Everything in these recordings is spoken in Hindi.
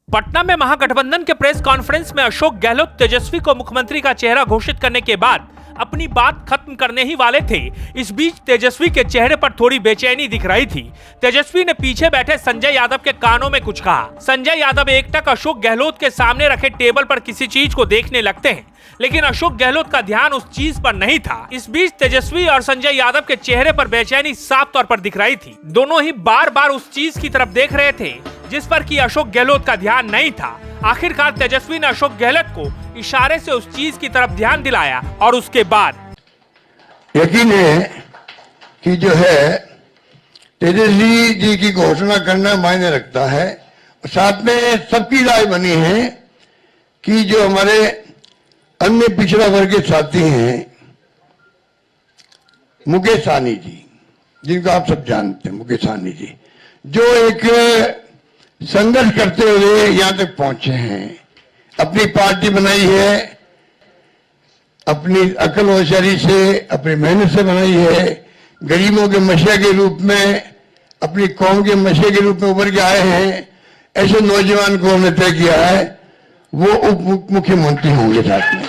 पटना में महागठबंधन के प्रेस कॉन्फ्रेंस में अशोक गहलोत तेजस्वी को मुख्यमंत्री का चेहरा घोषित करने के बाद अपनी बात खत्म करने ही वाले थे। इस बीच तेजस्वी के चेहरे पर थोड़ी बेचैनी दिख रही थी। तेजस्वी ने पीछे बैठे संजय यादव के कानों में कुछ कहा। संजय यादव एकटक अशोक गहलोत के सामने रखे टेबल पर किसी चीज को देखने लगते हैं, लेकिन अशोक गहलोत का ध्यान उस चीज पर नहीं था। इस बीच तेजस्वी और संजय यादव के चेहरे पर बेचैनी साफ तौर पर दिख रही थी। दोनों ही बार बार उस चीज की तरफ देख रहे थे जिस पर कि अशोक गहलोत का ध्यान नहीं था। आखिरकार तेजस्वी ने अशोक गहलोत को इशारे से उस चीज की तरफ ध्यान दिलाया और उसके बाद यकीन है कि जो है तेजस्वी जी की घोषणा करना मायने रखता है। साथ में सबकी राय बनी है कि जो हमारे अन्य पिछड़ा वर्ग के साथी हैं मुकेश सहनी जी, जिनको आप सब जानते हैं, मुकेश सहनी जी जो एक संघर्ष करते हुए यहां तक पहुंचे हैं, अपनी पार्टी बनाई है, अपनी अकल होशियारी से, अपनी मेहनत से बनाई है, गरीबों के मसीहा के रूप में, अपनी कौम के मसीहा के रूप में उभर के आए हैं। ऐसे नौजवान को हमने तय किया है वो उप मुख्यमंत्री होंगे साथ में।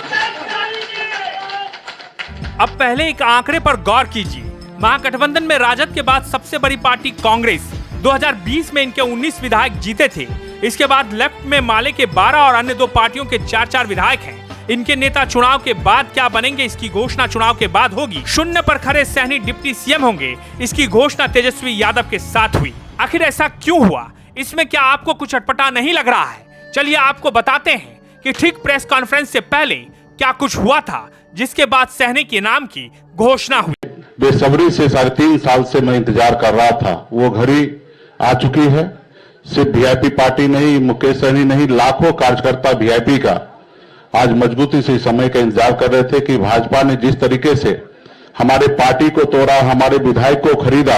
अब पहले एक आंकड़े पर गौर कीजिए। महागठबंधन में राजद के बाद सबसे बड़ी पार्टी कांग्रेस 2020 में इनके 19 विधायक जीते थे। इसके बाद लेफ्ट में माले के 12 और अन्य दो पार्टियों के 4-4 विधायक हैं। इनके नेता चुनाव के बाद क्या बनेंगे इसकी घोषणा चुनाव के बाद होगी। शून्य पर खड़े सहनी डिप्टी सीएम होंगे, इसकी घोषणा तेजस्वी यादव के साथ हुई। आखिर ऐसा क्यों हुआ? इसमें क्या आपको कुछ अटपटा नहीं लग रहा है? चलिए आपको बताते हैं कि ठीक प्रेस कॉन्फ्रेंस से पहले क्या कुछ हुआ था जिसके बाद सहनी के नाम की घोषणा हुई। बेसब्री से 3.5 साल से मैं इंतजार कर रहा था, वो घड़ी आ चुकी है। सिर्फ वीआईपी पार्टी नहीं, मुकेश सहनी नहीं, लाखों कार्यकर्ता वीआईपी का आज मजबूती से समय का इंतजार कर रहे थे कि भाजपा ने जिस तरीके से हमारे पार्टी को तोड़ा, हमारे विधायक को खरीदा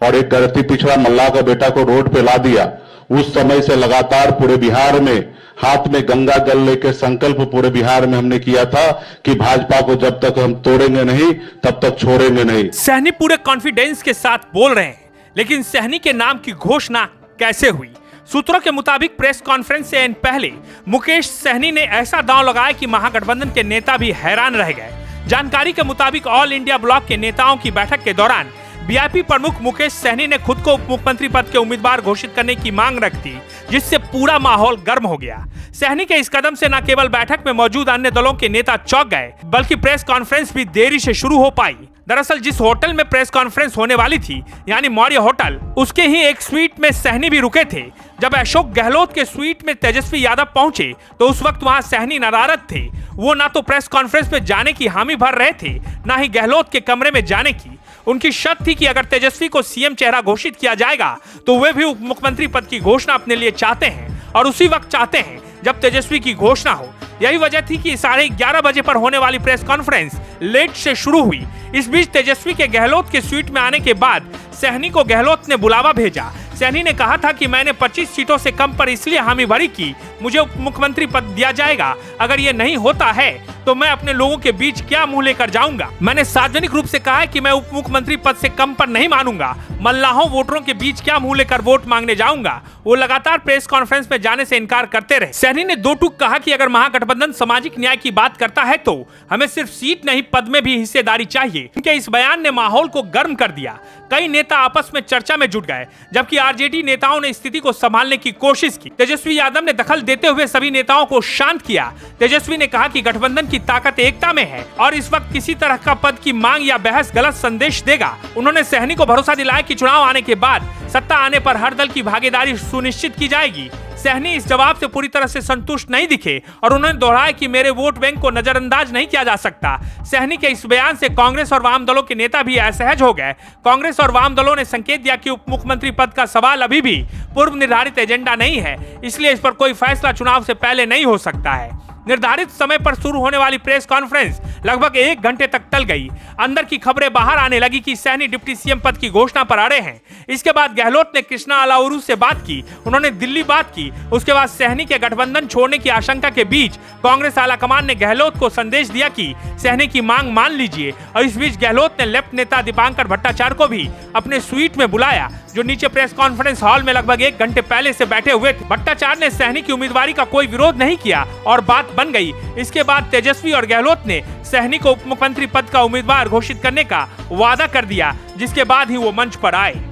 और एक गलती पिछड़ा मल्लाह का बेटा को रोड पे ला दिया, उस समय से लगातार पूरे बिहार में हाथ में गंगा जल लेकर संकल्प पूरे बिहार में हमने किया था कि भाजपा को जब तक हम तोड़ेंगे नहीं तब तक छोड़ेंगे नहीं। सहनी पूरे कॉन्फिडेंस के साथ बोल रहे हैं, लेकिन सहनी के नाम की घोषणा कैसे हुई? सूत्रों के मुताबिक प्रेस कॉन्फ्रेंस से पहले मुकेश सहनी ने ऐसा दांव लगाया कि महागठबंधन के नेता भी हैरान रह गए। जानकारी के मुताबिक ऑल इंडिया ब्लॉक के नेताओं की बैठक के दौरान वीआईपी प्रमुख मुकेश सहनी ने खुद को उप मुख्यमंत्री पद के उम्मीदवार घोषित करने की मांग रख दी, जिससे पूरा माहौल गर्म हो गया। सहनी के इस कदम से न केवल बैठक में मौजूद अन्य दलों के नेता चौंक गए, बल्कि प्रेस कॉन्फ्रेंस भी देरी से शुरू हो पाई। दरअसल जिस होटल में प्रेस कॉन्फ्रेंस होने वाली थी, यानी मौर्य होटल, उसके ही एक स्वीट में सहनी भी रुके थे। जब अशोक गहलोत के स्वीट में तेजस्वी यादव पहुंचे तो उस वक्त वहां सहनी नाराज थे। वो ना तो प्रेस कॉन्फ्रेंस में जाने की हामी भर रहे थे, ना ही गहलोत के कमरे में जाने की। उनकी शर्त थी कि अगर तेजस्वी को सीएम चेहरा घोषित किया जाएगा तो वे भी उप मुख्यमंत्री पद की घोषणा अपने लिए चाहते हैं और उसी वक्त चाहते हैं जब तेजस्वी की घोषणा हो। यही वजह थी कि 11:30 बजे पर होने वाली प्रेस कॉन्फ्रेंस लेट से शुरू हुई। इस बीच तेजस्वी के गहलोत के स्वीट में आने के बाद सहनी को गहलोत ने बुलावा भेजा। सहनी ने कहा था कि मैंने 25 सीटों से कम पर इसलिए हामी भरी की मुझे उप मुख्यमंत्री पद दिया जाएगा। अगर ये नहीं होता है तो मैं अपने लोगों के बीच क्या मुंह लेकर जाऊंगा। मैंने सार्वजनिक रूप से कहा है कि मैं उप मुख्यमंत्री पद से कम पर नहीं मानूंगा। मल्लाहों वोटरों के बीच क्या मुंह लेकर वोट मांगने जाऊंगा। वो लगातार प्रेस कॉन्फ्रेंस में जाने से इनकार करते रहे। सहनी ने दो टूक कहा कि अगर महागठबंधन सामाजिक न्याय की बात करता है तो हमें सिर्फ सीट नहीं पद में भी हिस्सेदारी चाहिए। उनके इस बयान ने माहौल को गर्म कर दिया। कई नेता आपस में चर्चा में जुट गए, जबकि आरजेडी नेताओं ने स्थिति को संभालने की कोशिश की। तेजस्वी यादव ने दखल देते हुए सभी नेताओं को शांत किया। तेजस्वी ने कहा कि गठबंधन की ताकत एकता में है और इस वक्त किसी तरह का पद की मांग या बहस गलत संदेश देगा। उन्होंने सहनी को भरोसा दिलाया कि चुनाव आने के बाद सत्ता आने पर हर दल की भागीदारी सुनिश्चित की जाएगी। सहनी इस जवाब से पूरी तरह से संतुष्ट नहीं दिखे और उन्होंने दोहराया कि मेरे वोट बैंक को नजरअंदाज नहीं किया जा सकता। सहनी के इस बयान से कांग्रेस और वाम दलों के नेता भी असहज हो गए। कांग्रेस और वाम दलों ने संकेत दिया कि उप मुख्यमंत्री पद का सवाल अभी भी पूर्व निर्धारित एजेंडा नहीं है, इसलिए इस पर कोई फैसला चुनाव से पहले नहीं हो सकता है। निर्धारित समय पर शुरू होने वाली प्रेस कॉन्फ्रेंस लगभग 1 घंटे तक टल गई। अंदर की खबरें बाहर आने लगी कि सहनी डिप्टी सीएम पद की घोषणा पर अड़े हैं। इसके बाद गहलोत ने कृष्णा अलाउरू से बात की, उन्होंने दिल्ली बात की। उसके बाद सहनी के गठबंधन छोड़ने की आशंका के बीच कांग्रेस आलाकमान ने गहलोत को संदेश दिया कि सहनी की मांग मान लीजिए और इस बीच गहलोत ने लेफ्ट नेता दीपांकर भट्टाचार्य को भी अपने स्वीट में बुलाया जो नीचे प्रेस कॉन्फ्रेंस हॉल में लगभग 1 घंटे पहले से बैठे हुए थे। भट्टाचार्य ने सहनी की उम्मीदवारी का कोई विरोध नहीं किया और बात बन गई। इसके बाद तेजस्वी और गहलोत ने सहनी को उप मुख्यमंत्री पद का उम्मीदवार घोषित करने का वादा कर दिया, जिसके बाद ही वो मंच पर आए।